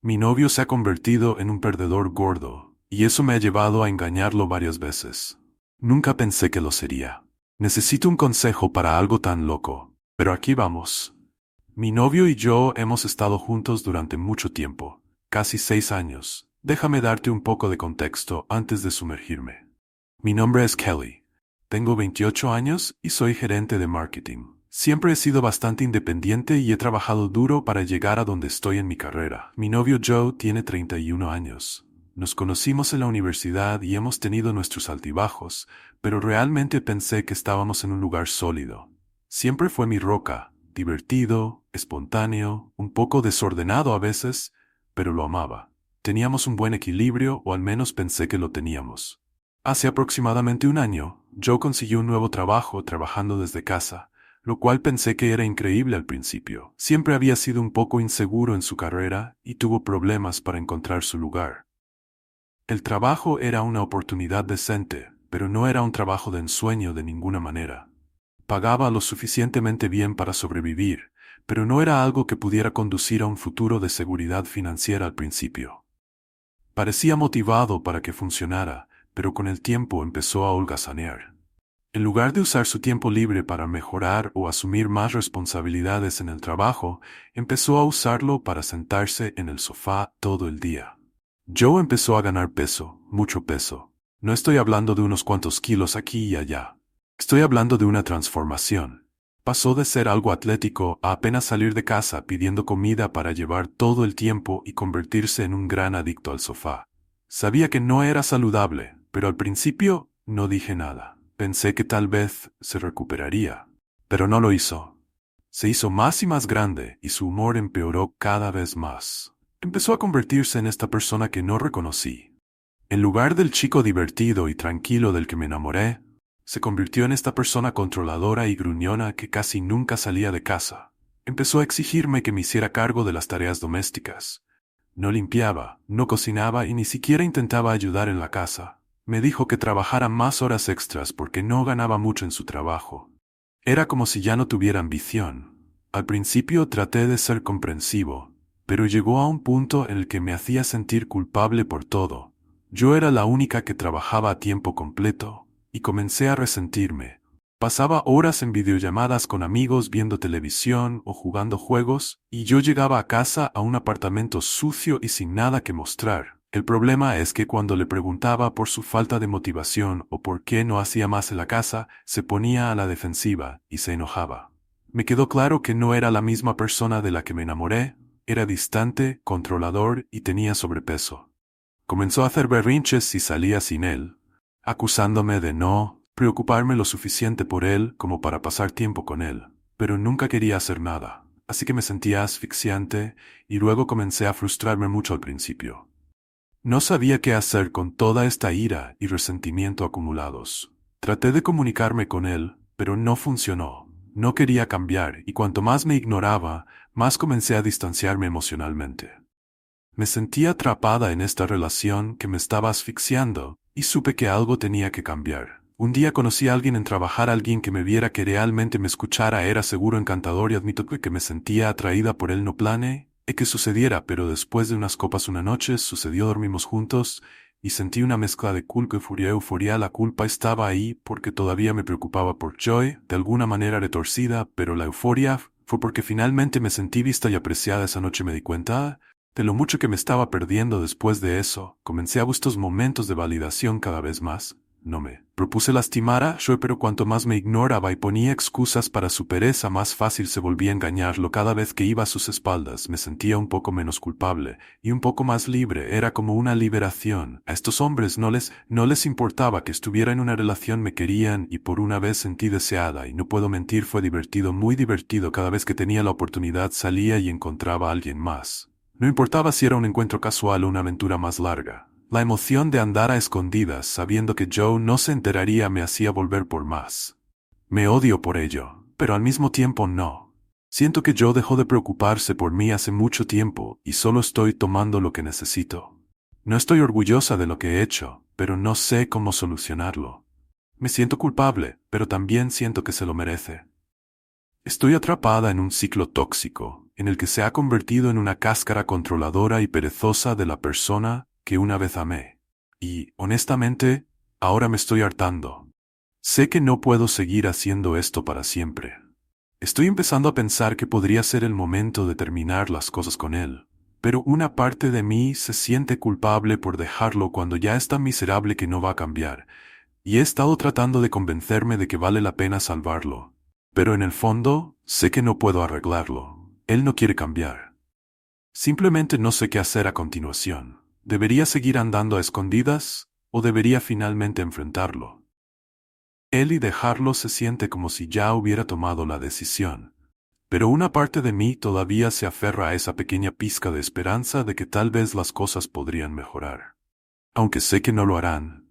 Mi novio se ha convertido en un perdedor gordo, y eso me ha llevado a engañarlo varias veces. Nunca pensé que lo sería. Necesito un consejo para algo tan loco, pero aquí vamos. Mi novio y yo hemos estado juntos durante mucho tiempo, casi 6 años. Déjame darte un poco de contexto antes de sumergirme. Mi nombre es Kelly. Tengo 28 años y soy gerente de marketing. Siempre he sido bastante independiente y he trabajado duro para llegar a donde estoy en mi carrera. Mi novio Joe tiene 31 años. Nos conocimos en la universidad y hemos tenido nuestros altibajos, pero realmente pensé que estábamos en un lugar sólido. Siempre fue mi roca, divertido, espontáneo, un poco desordenado a veces, pero lo amaba. Teníamos un buen equilibrio, o al menos pensé que lo teníamos. Hace aproximadamente un año, Joe consiguió un nuevo trabajo trabajando desde casa, lo cual pensé que era increíble al principio. Siempre había sido un poco inseguro en su carrera y tuvo problemas para encontrar su lugar. El trabajo era una oportunidad decente, pero no era un trabajo de ensueño de ninguna manera. Pagaba lo suficientemente bien para sobrevivir, pero no era algo que pudiera conducir a un futuro de seguridad financiera al principio. Parecía motivado para que funcionara, pero con el tiempo empezó a holgazanear. En lugar de usar su tiempo libre para mejorar o asumir más responsabilidades en el trabajo, empezó a usarlo para sentarse en el sofá todo el día. Joe empezó a ganar peso, mucho peso. No estoy hablando de unos cuantos kilos aquí y allá. Estoy hablando de una transformación. Pasó de ser algo atlético a apenas salir de casa pidiendo comida para llevar todo el tiempo y convertirse en un gran adicto al sofá. Sabía que no era saludable, pero al principio no dije nada. Pensé que tal vez se recuperaría, pero no lo hizo. Se hizo más y más grande y su humor empeoró cada vez más. Empezó a convertirse en esta persona que no reconocí. En lugar del chico divertido y tranquilo del que me enamoré, se convirtió en esta persona controladora y gruñona que casi nunca salía de casa. Empezó a exigirme que me hiciera cargo de las tareas domésticas. No limpiaba, no cocinaba y ni siquiera intentaba ayudar en la casa. Me dijo que trabajara más horas extras porque no ganaba mucho en su trabajo. Era como si ya no tuviera ambición. Al principio traté de ser comprensivo, pero llegó a un punto en el que me hacía sentir culpable por todo. Yo era la única que trabajaba a tiempo completo, y comencé a resentirme. Pasaba horas en videollamadas con amigos viendo televisión o jugando juegos, y yo llegaba a casa a un apartamento sucio y sin nada que mostrar. El problema es que cuando le preguntaba por su falta de motivación o por qué no hacía más en la casa, se ponía a la defensiva y se enojaba. Me quedó claro que no era la misma persona de la que me enamoré, era distante, controlador y tenía sobrepeso. Comenzó a hacer berrinches si salía sin él, acusándome de no preocuparme lo suficiente por él como para pasar tiempo con él, pero nunca quería hacer nada, así que me sentía asfixiante y luego comencé a frustrarme mucho al principio. No sabía qué hacer con toda esta ira y resentimiento acumulados. Traté de comunicarme con él, pero no funcionó. No quería cambiar y cuanto más me ignoraba, más comencé a distanciarme emocionalmente. Me sentía atrapada en esta relación que me estaba asfixiando y supe que algo tenía que cambiar. Un día conocí a alguien en trabajar, alguien que me viera, que realmente me escuchara. Era seguro, encantador y admito que me sentía atraída por él. No planeé que sucediera, pero después de unas copas una noche sucedió. Dormimos juntos y sentí una mezcla de culpa y furia. Euforia, la culpa estaba ahí porque todavía me preocupaba por Joy, de alguna manera retorcida, pero la euforia fue porque finalmente me sentí vista y apreciada. Esa noche me di cuenta de lo mucho que me estaba perdiendo. Después de eso, comencé a buscar momentos de validación cada vez más. No me propuse lastimar a Joy, pero cuanto más me ignoraba y ponía excusas para su pereza, más fácil se volvía a engañarlo. Cada vez que iba a sus espaldas me sentía un poco menos culpable y un poco más libre. Era como una liberación. A estos hombres no les importaba que estuviera en una relación. Me querían y por una vez sentí deseada, y no puedo mentir, fue divertido, muy divertido. Cada vez que tenía la oportunidad salía y encontraba a alguien más. No importaba si era un encuentro casual o una aventura más larga. La emoción de andar a escondidas sabiendo que Joe no se enteraría me hacía volver por más. Me odio por ello, pero al mismo tiempo no. Siento que Joe dejó de preocuparse por mí hace mucho tiempo y solo estoy tomando lo que necesito. No estoy orgullosa de lo que he hecho, pero no sé cómo solucionarlo. Me siento culpable, pero también siento que se lo merece. Estoy atrapada en un ciclo tóxico, en el que se ha convertido en una cáscara controladora y perezosa de la persona que una vez amé. Y, honestamente, ahora me estoy hartando. Sé que no puedo seguir haciendo esto para siempre. Estoy empezando a pensar que podría ser el momento de terminar las cosas con él. Pero una parte de mí se siente culpable por dejarlo cuando ya es tan miserable que no va a cambiar. Y he estado tratando de convencerme de que vale la pena salvarlo. Pero en el fondo, sé que no puedo arreglarlo. Él no quiere cambiar. Simplemente no sé qué hacer a continuación. ¿Debería seguir andando a escondidas o debería finalmente enfrentarlo? Él y dejarlo se siente como si ya hubiera tomado la decisión. Pero una parte de mí todavía se aferra a esa pequeña pizca de esperanza de que tal vez las cosas podrían mejorar. Aunque sé que no lo harán.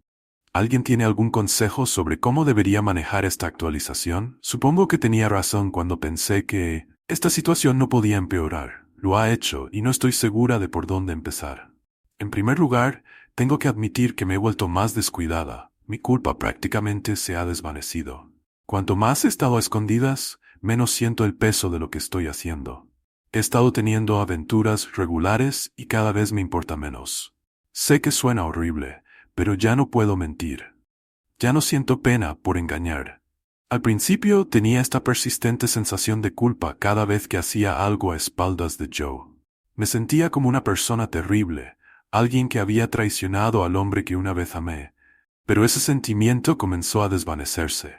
¿Alguien tiene algún consejo sobre cómo debería manejar esta actualización? Supongo que tenía razón cuando pensé que esta situación no podía empeorar. Lo ha hecho y no estoy segura de por dónde empezar. En primer lugar, tengo que admitir que me he vuelto más descuidada. Mi culpa prácticamente se ha desvanecido. Cuanto más he estado a escondidas, menos siento el peso de lo que estoy haciendo. He estado teniendo aventuras regulares y cada vez me importa menos. Sé que suena horrible, pero ya no puedo mentir. Ya no siento pena por engañar. Al principio tenía esta persistente sensación de culpa cada vez que hacía algo a espaldas de Joe. Me sentía como una persona terrible, alguien que había traicionado al hombre que una vez amé. Pero ese sentimiento comenzó a desvanecerse.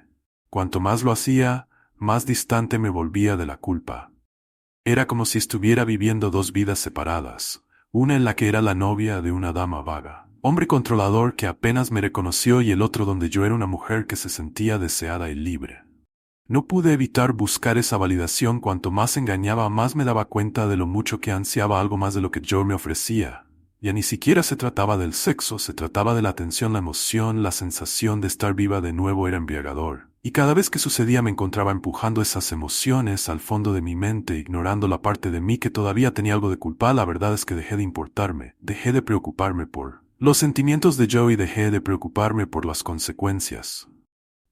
Cuanto más lo hacía, más distante me volvía de la culpa. Era como si estuviera viviendo dos vidas separadas, una en la que era la novia de una dama vaga, hombre controlador que apenas me reconoció, y el otro donde yo era una mujer que se sentía deseada y libre. No pude evitar buscar esa validación. Cuanto más engañaba, más me daba cuenta de lo mucho que ansiaba algo más de lo que Joe me ofrecía. Ya ni siquiera se trataba del sexo, se trataba de la atención, la emoción, la sensación de estar viva de nuevo era embriagador. Y cada vez que sucedía me encontraba empujando esas emociones al fondo de mi mente, ignorando la parte de mí que todavía tenía algo de culpa. La verdad es que dejé de importarme, dejé de preocuparme por los sentimientos de Joe y dejé de preocuparme por las consecuencias.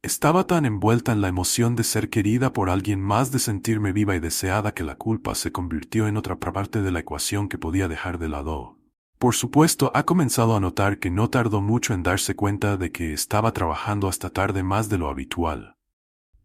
Estaba tan envuelta en la emoción de ser querida por alguien más, de sentirme viva y deseada, que la culpa se convirtió en otra parte de la ecuación que podía dejar de lado. Por supuesto, ha comenzado a notar que no tardó mucho en darse cuenta de que estaba trabajando hasta tarde, más de lo habitual.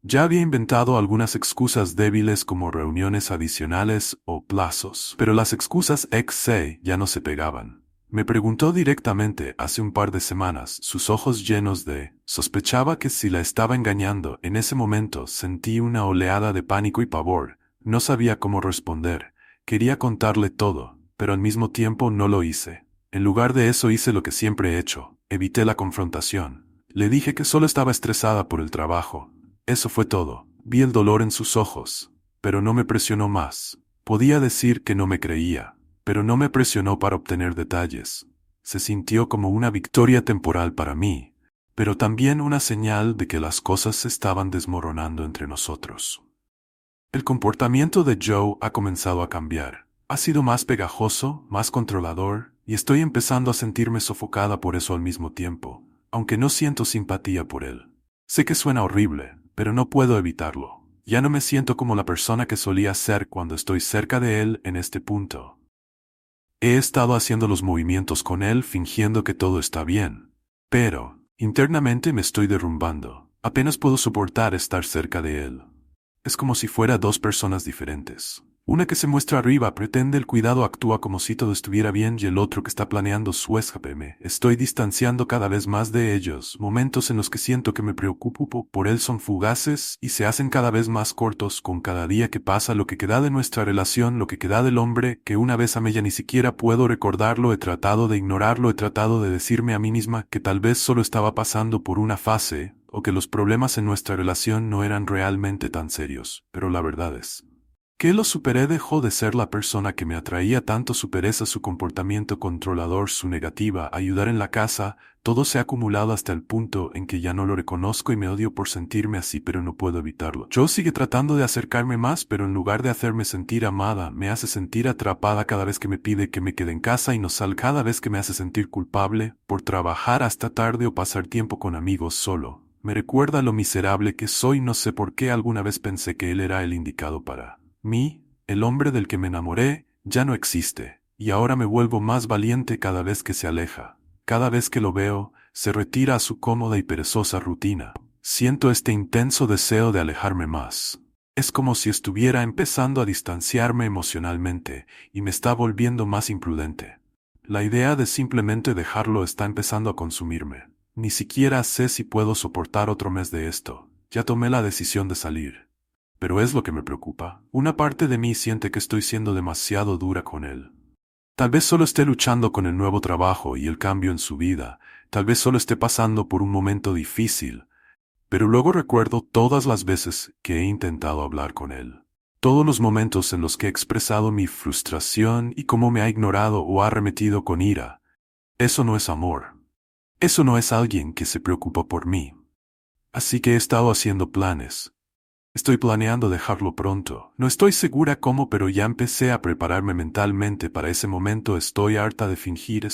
Ya había inventado algunas excusas débiles como reuniones adicionales o plazos, pero las excusas ex-se ya no se pegaban. Me preguntó directamente hace un par de semanas, sus ojos llenos de... Sospechaba que si la estaba engañando. En ese momento sentí una oleada de pánico y pavor. No sabía cómo responder. Quería contarle todo, pero al mismo tiempo no lo hice. En lugar de eso hice lo que siempre he hecho. Evité la confrontación. Le dije que solo estaba estresada por el trabajo. Eso fue todo. Vi el dolor en sus ojos, pero no me presionó más. Podía decir que no me creía, pero no me presionó para obtener detalles. Se sintió como una victoria temporal para mí, pero también una señal de que las cosas se estaban desmoronando entre nosotros. El comportamiento de Joe ha comenzado a cambiar. Ha sido más pegajoso, más controlador, y estoy empezando a sentirme sofocada por eso al mismo tiempo, aunque no siento simpatía por él. Sé que suena horrible, pero no puedo evitarlo. Ya no me siento como la persona que solía ser cuando estoy cerca de él en este punto. He estado haciendo los movimientos con él fingiendo que todo está bien, pero internamente me estoy derrumbando. Apenas puedo soportar estar cerca de él. Es como si fuera dos personas diferentes. Una que se muestra arriba, pretende el cuidado, actúa como si todo estuviera bien, y el otro que está planeando su escape. Me estoy distanciando cada vez más de ellos. Momentos en los que siento que me preocupo por él son fugaces y se hacen cada vez más cortos con cada día que pasa. Lo que queda de nuestra relación, lo que queda del hombre que una vez amé, ya ni siquiera puedo recordarlo. He tratado de ignorarlo, he tratado de decirme a mí misma que tal vez solo estaba pasando por una fase, o que los problemas en nuestra relación no eran realmente tan serios, pero la verdad es que lo superé. Dejó de ser la persona que me atraía tanto, su pereza, su comportamiento controlador, su negativa a ayudar en la casa. Todo se ha acumulado hasta el punto en que ya no lo reconozco y me odio por sentirme así, pero no puedo evitarlo. Joe sigue tratando de acercarme más, pero en lugar de hacerme sentir amada, me hace sentir atrapada cada vez que me pide que me quede en casa y no salga, cada vez que me hace sentir culpable por trabajar hasta tarde o pasar tiempo con amigos solo. Me recuerda lo miserable que soy. No sé por qué alguna vez pensé que él era el indicado para mí, El hombre del que me enamoré ya no existe, y ahora me vuelvo más valiente cada vez que se aleja. Cada vez que lo veo, se retira a su cómoda y perezosa rutina. Siento este intenso deseo de alejarme más. Es como si estuviera empezando a distanciarme emocionalmente, y me está volviendo más imprudente. La idea de simplemente dejarlo está empezando a consumirme. Ni siquiera sé si puedo soportar otro mes de esto. Ya tomé la decisión de salir. Pero es lo que me preocupa. Una parte de mí siente que estoy siendo demasiado dura con él. Tal vez solo esté luchando con el nuevo trabajo y el cambio en su vida. Tal vez solo esté pasando por un momento difícil. Pero luego recuerdo todas las veces que he intentado hablar con él. Todos los momentos en los que he expresado mi frustración y cómo me ha ignorado o ha arremetido con ira. Eso no es amor. Eso no es alguien que se preocupa por mí. Así que he estado haciendo planes. Estoy planeando dejarlo pronto. No estoy segura cómo, pero ya empecé a prepararme mentalmente para ese momento. Estoy harta de fingir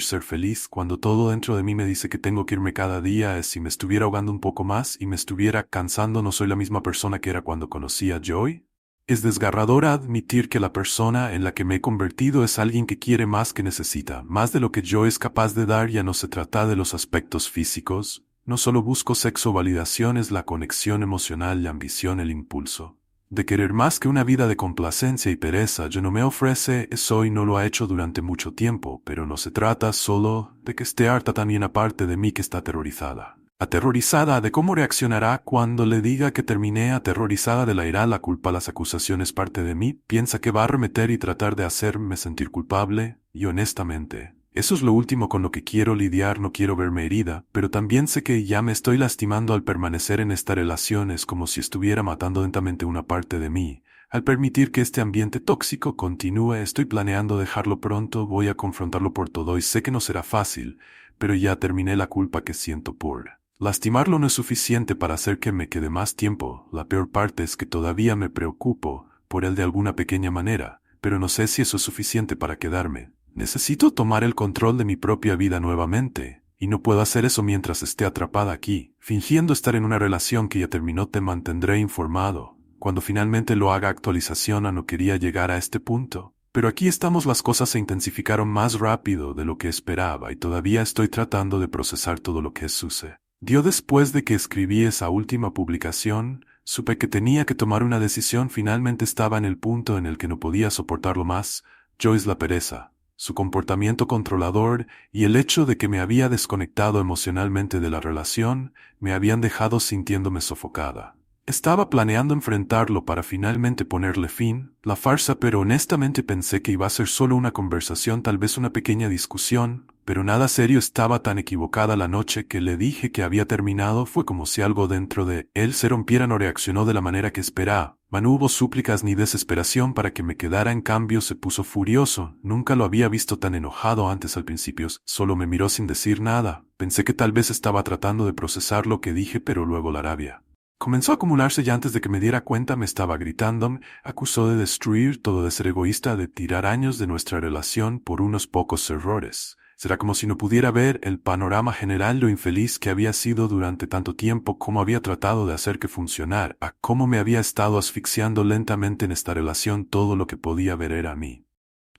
ser feliz cuando todo dentro de mí me dice que tengo que irme cada día. Es si me estuviera ahogando un poco más y me estuviera cansando. No soy la misma persona que era cuando conocí a Joy. Es desgarrador admitir que la persona en la que me he convertido es alguien que quiere más que necesita, más de lo que Joy es capaz de dar. Ya no se trata de los aspectos físicos. No solo busco sexo, validación, es la conexión emocional, la ambición, el impulso de querer más que una vida de complacencia y pereza. Yo no me ofrece eso y no lo ha hecho durante mucho tiempo, pero no se trata solo de que esté harta, también aparte de mí que está aterrorizada. Aterrorizada de cómo reaccionará cuando le diga que terminé, aterrorizada de la ira, la culpa, las acusaciones, parte de mí piensa que va a arremeter y tratar de hacerme sentir culpable, y honestamente, eso es lo último con lo que quiero lidiar. No quiero verme herida, pero también sé que ya me estoy lastimando al permanecer en esta relación. Es como si estuviera matando lentamente una parte de mí. Al permitir que este ambiente tóxico continúe, estoy planeando dejarlo pronto. Voy a confrontarlo por todo y sé que no será fácil, pero ya terminé. La culpa que siento por lastimarlo no es suficiente para hacer que me quede más tiempo. La peor parte es que todavía me preocupo por él de alguna pequeña manera, pero no sé si eso es suficiente para quedarme. Necesito tomar el control de mi propia vida nuevamente, y no puedo hacer eso mientras esté atrapada aquí, fingiendo estar en una relación que ya terminó. Te mantendré informado cuando finalmente lo haga. Actualización: no quería llegar a este punto, pero aquí estamos. Las cosas se intensificaron más rápido de lo que esperaba y todavía estoy tratando de procesar todo lo que sucedió. Después de que escribí esa última publicación, supe que tenía que tomar una decisión. Finalmente estaba en el punto en el que no podía soportarlo más. Joyce, la pereza, su comportamiento controlador y el hecho de que me había desconectado emocionalmente de la relación, me habían dejado sintiéndome sofocada. Estaba planeando enfrentarlo para finalmente ponerle fin, la farsa, pero honestamente pensé que iba a ser solo una conversación, tal vez una pequeña discusión, pero nada serio. Estaba tan equivocada. La noche que le dije que había terminado fue como si algo dentro de él se rompiera. No reaccionó de la manera que esperaba. No hubo súplicas ni desesperación para que me quedara. En cambio, se puso furioso. Nunca lo había visto tan enojado antes. Al principio, solo me miró sin decir nada. Pensé que tal vez estaba tratando de procesar lo que dije, pero luego la rabia comenzó a acumularse y antes de que me diera cuenta me estaba gritando. Me acusó de destruir todo, de ser egoísta, de tirar años de nuestra relación por unos pocos errores. Será como si no pudiera ver el panorama general, lo infeliz que había sido durante tanto tiempo, cómo había tratado de hacer que funcionara, a cómo me había estado asfixiando lentamente en esta relación. Todo lo que podía ver era a mí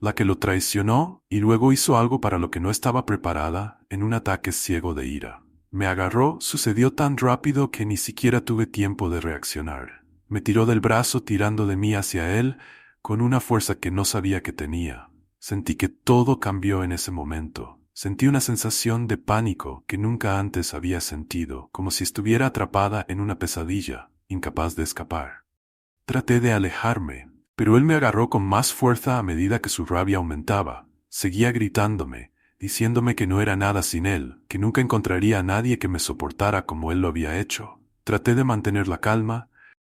la que lo traicionó, y luego hizo algo para lo que no estaba preparada, en un ataque ciego de ira. Me agarró, sucedió tan rápido que ni siquiera tuve tiempo de reaccionar. Me tiró del brazo tirando de mí hacia él, con una fuerza que no sabía que tenía. Sentí que todo cambió en ese momento. Sentí una sensación de pánico que nunca antes había sentido, como si estuviera atrapada en una pesadilla, incapaz de escapar. Traté de alejarme, pero él me agarró con más fuerza a medida que su rabia aumentaba. Seguía gritándome, diciéndome que no era nada sin él, que nunca encontraría a nadie que me soportara como él lo había hecho. Traté de mantener la calma,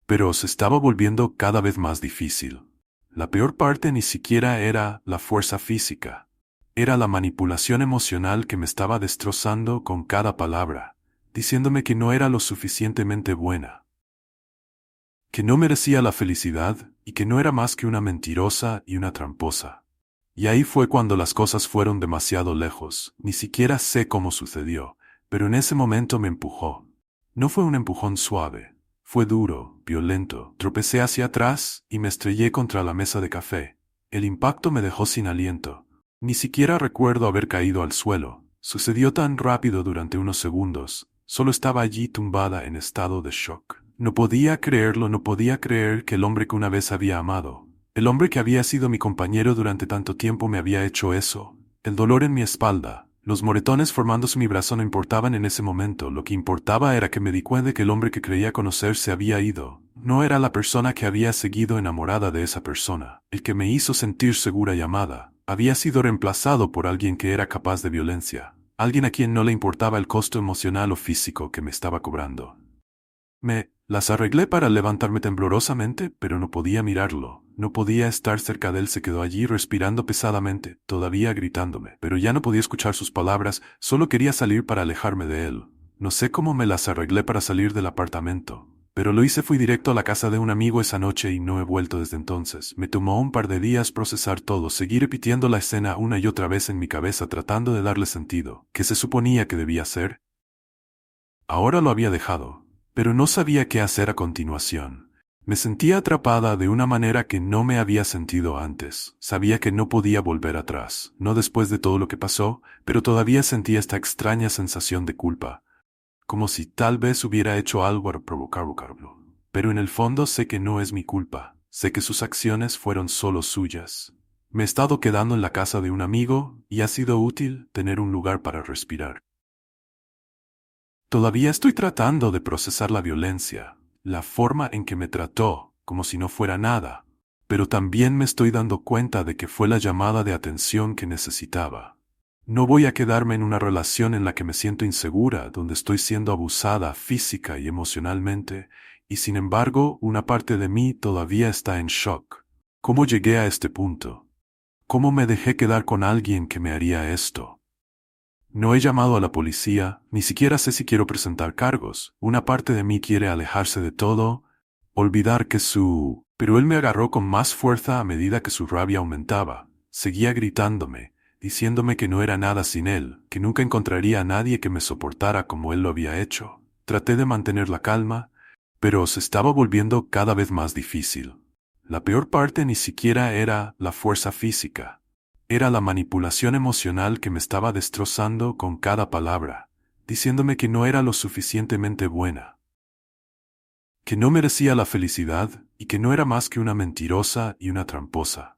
pero se estaba volviendo cada vez más difícil. La peor parte ni siquiera era la fuerza física. Era la manipulación emocional que me estaba destrozando con cada palabra, diciéndome que no era lo suficientemente buena, que no merecía la felicidad y que no era más que una mentirosa y una tramposa. Y ahí fue cuando las cosas fueron demasiado lejos. Ni siquiera sé cómo sucedió, pero en ese momento me empujó. No fue un empujón suave, Fue duro, violento. Tropecé hacia atrás y me estrellé contra la mesa de café. El impacto me dejó sin aliento. Ni siquiera recuerdo haber caído al suelo. Sucedió tan rápido durante unos segundos. Solo estaba allí tumbada en estado de shock. No podía creerlo, no podía creer que el hombre que una vez había amado, el hombre que había sido mi compañero durante tanto tiempo me había hecho eso. El dolor en mi espalda, los moretones formándose en mi brazo no importaban en ese momento. Lo que importaba era que me di cuenta de que el hombre que creía conocer se había ido. No era la persona que había seguido enamorada de esa persona. El que me hizo sentir segura y amada había sido reemplazado por alguien que era capaz de violencia. Alguien a quien no le importaba el costo emocional o físico que me estaba cobrando. Las arreglé para levantarme temblorosamente, pero no podía mirarlo. No podía estar cerca de él. Se quedó allí respirando pesadamente, todavía gritándome. Pero ya no podía escuchar sus palabras, solo quería salir para alejarme de él. No sé cómo me las arreglé para salir del apartamento. Pero lo hice, fui directo a la casa de un amigo esa noche y no he vuelto desde entonces. Me tomó un par de días procesar todo, seguir repitiendo la escena una y otra vez en mi cabeza tratando de darle sentido. ¿Qué se suponía que debía hacer? Ahora lo había dejado, pero no sabía qué hacer a continuación. Me sentía atrapada de una manera que no me había sentido antes. Sabía que no podía volver atrás, no después de todo lo que pasó, pero todavía sentía esta extraña sensación de culpa, como si tal vez hubiera hecho algo para provocarlo. Pero en el fondo sé que no es mi culpa, sé que sus acciones fueron solo suyas. Me he estado quedando en la casa de un amigo y ha sido útil tener un lugar para respirar. Todavía estoy tratando de procesar la violencia, la forma en que me trató, como si no fuera nada, pero también me estoy dando cuenta de que fue la llamada de atención que necesitaba. No voy a quedarme en una relación en la que me siento insegura, donde estoy siendo abusada física y emocionalmente, y sin embargo, una parte de mí todavía está en shock. ¿Cómo llegué a este punto? ¿Cómo me dejé quedar con alguien que me haría esto? No he llamado a la policía, ni siquiera sé si quiero presentar cargos. Una parte de mí quiere alejarse de todo, olvidar que Pero él me agarró con más fuerza a medida que su rabia aumentaba. Seguía gritándome, diciéndome que no era nada sin él, que nunca encontraría a nadie que me soportara como él lo había hecho. Traté de mantener la calma, pero se estaba volviendo cada vez más difícil. La peor parte ni siquiera era la fuerza física. Era la manipulación emocional que me estaba destrozando con cada palabra, diciéndome que no era lo suficientemente buena, que no merecía la felicidad y que no era más que una mentirosa y una tramposa.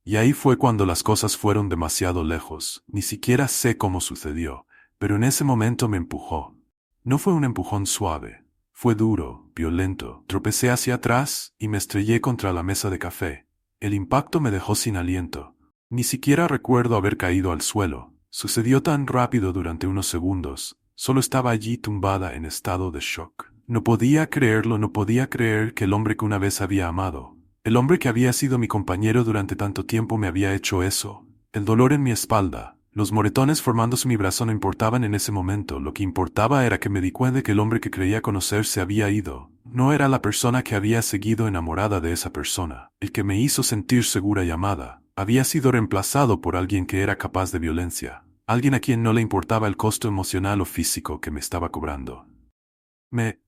Y ahí fue cuando las cosas fueron demasiado lejos. Ni siquiera sé cómo sucedió, pero en ese momento me empujó. No fue un empujón suave, fue duro, violento. Tropecé hacia atrás y me estrellé contra la mesa de café. El impacto me dejó sin aliento. Ni siquiera recuerdo haber caído al suelo. Sucedió tan rápido durante unos segundos. Solo estaba allí tumbada en estado de shock. No podía creerlo, no podía creer que el hombre que una vez había amado, el hombre que había sido mi compañero durante tanto tiempo me había hecho eso. El dolor en mi espalda, los moretones formándose en mi brazo no importaban en ese momento. Lo que importaba era que me di cuenta de que el hombre que creía conocer se había ido. No era la persona que había seguido enamorada de esa persona. El que me hizo sentir segura y amada había sido reemplazado por alguien que era capaz de violencia. Alguien a quien no le importaba el costo emocional o físico que me estaba cobrando.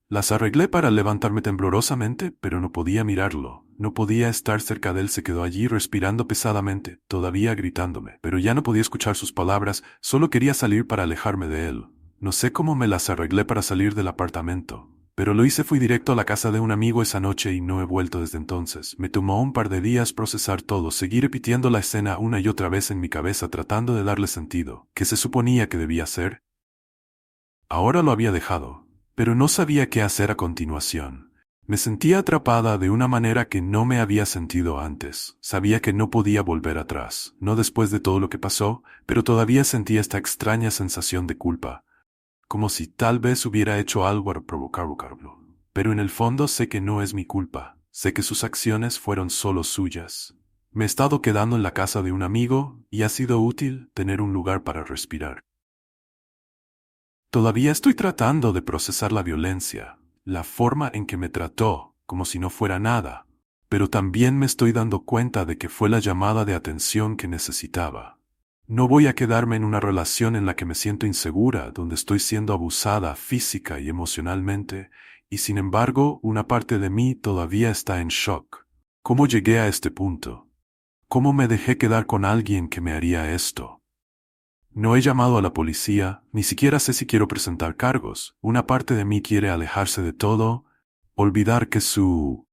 Las arreglé para levantarme temblorosamente, pero no podía mirarlo. No podía estar cerca de él. Se quedó allí respirando pesadamente, todavía gritándome. Pero ya no podía escuchar sus palabras, solo quería salir para alejarme de él. No sé cómo me las arreglé para salir del apartamento, pero lo hice, fui directo a la casa de un amigo esa noche y no he vuelto desde entonces. Me tomó un par de días procesar todo, seguir repitiendo la escena una y otra vez en mi cabeza tratando de darle sentido. ¿Qué se suponía que debía hacer? Ahora lo había dejado, pero no sabía qué hacer a continuación. Me sentía atrapada de una manera que no me había sentido antes. Sabía que no podía volver atrás, no después de todo lo que pasó, pero todavía sentía esta extraña sensación de culpa, como si tal vez hubiera hecho algo para provocarlo. Pero en el fondo sé que no es mi culpa, sé que sus acciones fueron solo suyas. Me he estado quedando en la casa de un amigo y ha sido útil tener un lugar para respirar. Todavía estoy tratando de procesar la violencia, la forma en que me trató, como si no fuera nada, pero también me estoy dando cuenta de que fue la llamada de atención que necesitaba. No voy a quedarme en una relación en la que me siento insegura, donde estoy siendo abusada física y emocionalmente, y sin embargo, una parte de mí todavía está en shock. ¿Cómo llegué a este punto? ¿Cómo me dejé quedar con alguien que me haría esto? No he llamado a la policía, ni siquiera sé si quiero presentar cargos. Una parte de mí quiere alejarse de todo, olvidar que su